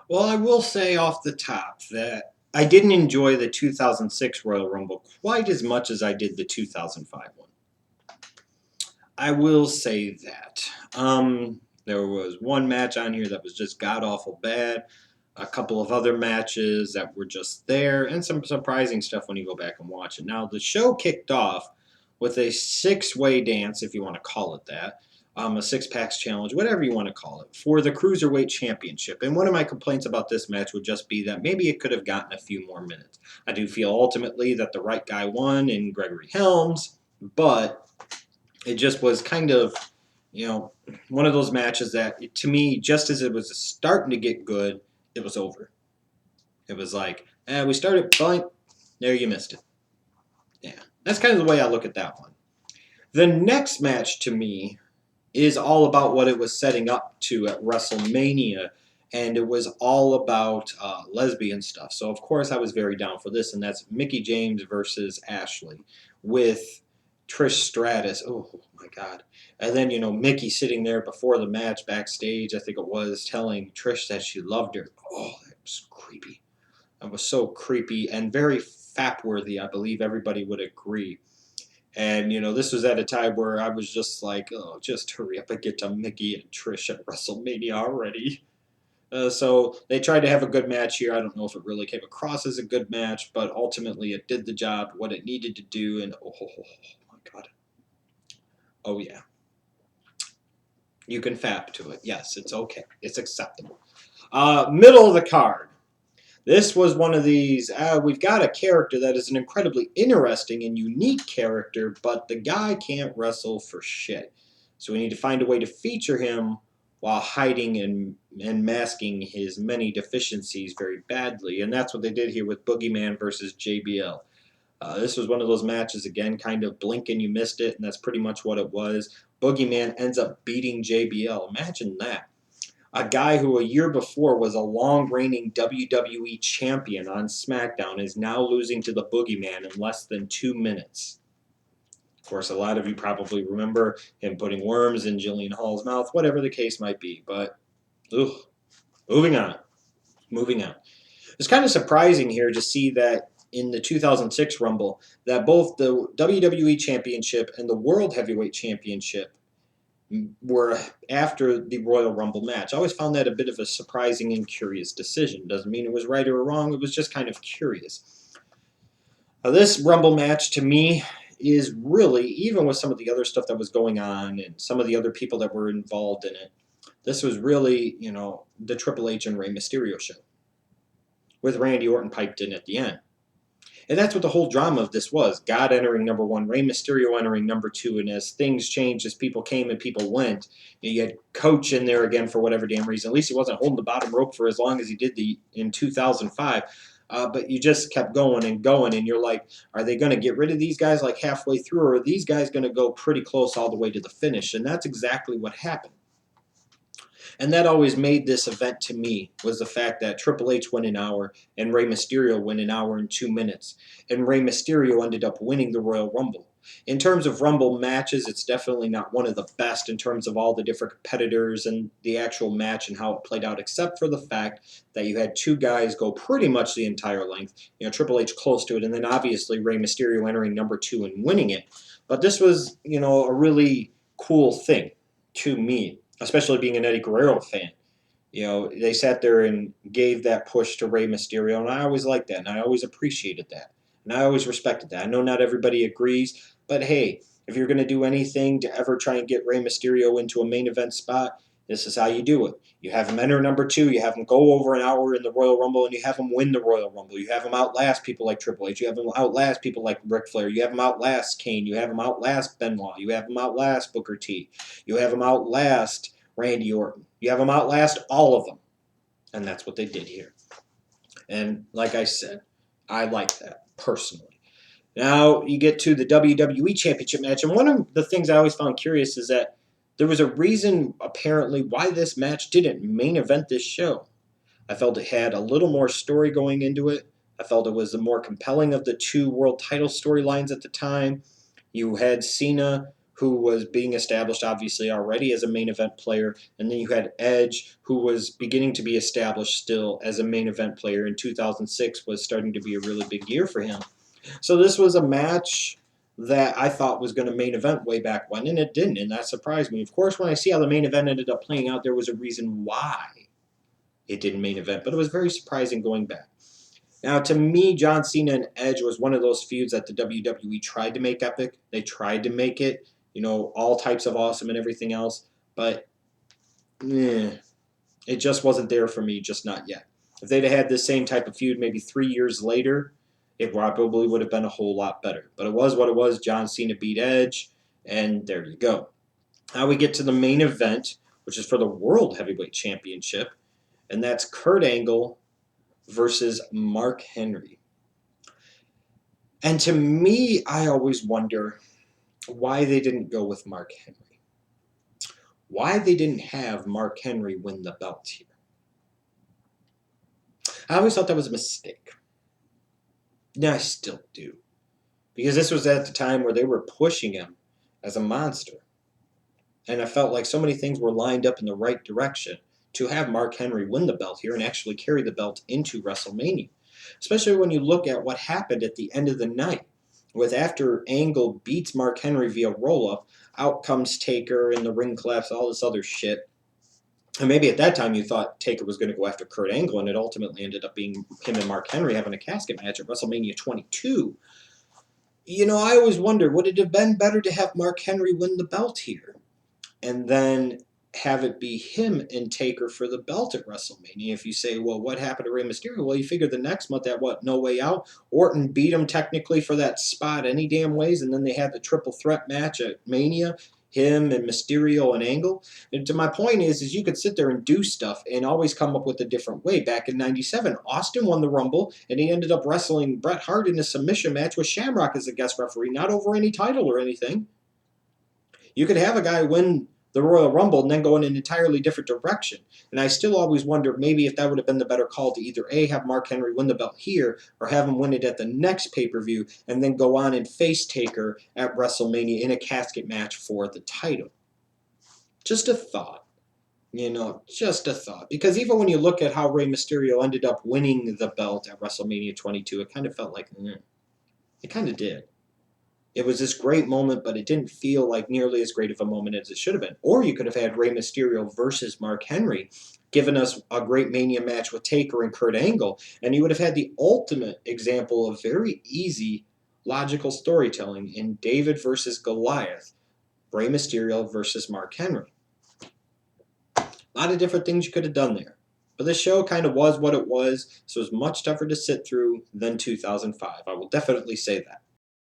Well, I will say off the top that I didn't enjoy the 2006 Royal Rumble quite as much as I did the 2005 one. I will say that. There was one match on here that was just god awful bad. A couple of other matches that were just there, and some surprising stuff when you go back and watch it. Now, the show kicked off with a six-way dance, if you want to call it that, a six-packs challenge, whatever you want to call it, for the Cruiserweight Championship. And one of my complaints about this match would just be that maybe it could have gotten a few more minutes. I do feel ultimately that the right guy won in Gregory Helms, but it just was kind of, one of those matches that, to me, just as it was starting to get good, it was over. It was like, we started fine, there you missed it. Yeah, that's kind of the way I look at that one. The next match to me is all about what it was setting up to at WrestleMania, and it was all about lesbian stuff. So, of course, I was very down for this, and that's Mickie James versus Ashley with Trish Stratus. Oh, my God. And then, Mickie sitting there before the match backstage, I think it was, telling Trish that she loved her. Oh, that was creepy. That was so creepy and very fap-worthy, I believe everybody would agree. And, this was at a time where I was just like, oh, just hurry up and get to Mickie and Trish at WrestleMania already. So they tried to have a good match here. I don't know if it really came across as a good match, but ultimately it did the job, what it needed to do. And oh my God. Oh, yeah. You can fap to it. Yes, it's okay. It's acceptable. Middle of the card. This was one of these, we've got a character that is an incredibly interesting and unique character, but the guy can't wrestle for shit. So we need to find a way to feature him while hiding and masking his many deficiencies very badly. And that's what they did here with Boogeyman versus JBL. This was one of those matches, again, kind of blink and you missed it, and that's pretty much what it was. Boogeyman ends up beating JBL. Imagine that. A guy who a year before was a long reigning WWE champion on SmackDown is now losing to the Boogeyman in less than 2 minutes. Of course, a lot of you probably remember him putting worms in Jillian Hall's mouth, whatever the case might be. But, moving on. Moving on. It's kind of surprising here to see that in the 2006 Rumble, that both the WWE Championship and the World Heavyweight Championship were after the Royal Rumble match. I always found that a bit of a surprising and curious decision. Doesn't mean it was right or wrong, it was just kind of curious. This Rumble match, to me, is really, even with some of the other stuff that was going on and some of the other people that were involved in it, this was really, the Triple H and Rey Mysterio show, with Randy Orton piped in at the end. And that's what the whole drama of this was. God entering number one, Rey Mysterio entering number two, and as things changed, as people came and people went, you had Coach in there again for whatever damn reason. At least he wasn't holding the bottom rope for as long as he did in 2005. But you just kept going, and you're like, are they going to get rid of these guys like halfway through, or are these guys going to go pretty close all the way to the finish? And that's exactly what happened. And that always made this event to me, was the fact that Triple H went an hour and Rey Mysterio went an hour and 2 minutes. And Rey Mysterio ended up winning the Royal Rumble. In terms of Rumble matches, it's definitely not one of the best in terms of all the different competitors and the actual match and how it played out, except for the fact that you had two guys go pretty much the entire length. Triple H close to it, and then obviously Rey Mysterio entering number two and winning it. But this was, a really cool thing to me, especially being an Eddie Guerrero fan. They sat there and gave that push to Rey Mysterio, and I always liked that, and I always appreciated that, and I always respected that. I know not everybody agrees, but hey, if you're going to do anything to ever try and get Rey Mysterio into a main event spot, this is how you do it. You have him enter number two, you have him go over an hour in the Royal Rumble, and you have him win the Royal Rumble. You have him outlast people like Triple H. You have him outlast people like Ric Flair. You have him outlast Kane. You have him outlast Benoit. You have him outlast Booker T. You have him outlast Randy Orton. You have him outlast all of them. And that's what they did here. And like I said, I like that personally. Now you get to the WWE Championship match. And one of the things I always found curious is that there was a reason, apparently, why this match didn't main event this show. I felt it had a little more story going into it. I felt it was the more compelling of the two world title storylines at the time. You had Cena, who was being established obviously already as a main event player, and then you had Edge, who was beginning to be established still as a main event player. In 2006 was starting to be a really big year for him. So this was a match that I thought was going to main event way back when, and it didn't, and that surprised me. Of course, when I see how the main event ended up playing out, there was a reason why it didn't main event, but it was very surprising going back. Now, to me, John Cena and Edge was one of those feuds that the WWE tried to make epic. They tried to make it, all types of awesome and everything else, but it just wasn't there for me, just not yet. If they'd have had this same type of feud maybe 3 years later, it probably would have been a whole lot better. But it was what it was. John Cena beat Edge, and there you go. Now we get to the main event, which is for the World Heavyweight Championship, and that's Kurt Angle versus Mark Henry. And to me, I always wonder why they didn't go with Mark Henry. Why they didn't have Mark Henry win the belt here. I always thought that was a mistake. Yeah, I still do. Because this was at the time where they were pushing him as a monster. And I felt like so many things were lined up in the right direction to have Mark Henry win the belt here and actually carry the belt into WrestleMania. Especially when you look at what happened at the end of the night. With after Angle beats Mark Henry via roll-up, out comes Taker and the ring collapse, all this other shit. And maybe at that time you thought Taker was going to go after Kurt Angle, and it ultimately ended up being him and Mark Henry having a casket match at WrestleMania 22. I always wondered, would it have been better to have Mark Henry win the belt here? And then have it be him and Taker for the belt at WrestleMania. If you say, well, what happened to Rey Mysterio? Well, you figure the next month at No Way Out, Orton beat him technically for that spot any damn ways, and then they had the triple threat match at Mania, him and Mysterio and Angle. And to my point is you could sit there and do stuff and always come up with a different way. Back in 97, Austin won the Rumble, and he ended up wrestling Bret Hart in a submission match with Shamrock as a guest referee, not over any title or anything. You could have a guy win the Royal Rumble and then go in an entirely different direction. And I still always wonder maybe if that would have been the better call to either A, have Mark Henry win the belt here, or have him win it at the next pay-per-view and then go on and face Taker at WrestleMania in a casket match for the title. Just a thought. Just a thought. Because even when you look at how Rey Mysterio ended up winning the belt at WrestleMania 22, it kind of felt like, it kind of did. It was this great moment, but it didn't feel like nearly as great of a moment as it should have been. Or you could have had Rey Mysterio versus Mark Henry, given us a great Mania match with Taker and Kurt Angle, and you would have had the ultimate example of very easy, logical storytelling in David versus Goliath, Rey Mysterio versus Mark Henry. A lot of different things you could have done there. But the show kind of was what it was, so it was much tougher to sit through than 2005. I will definitely say that.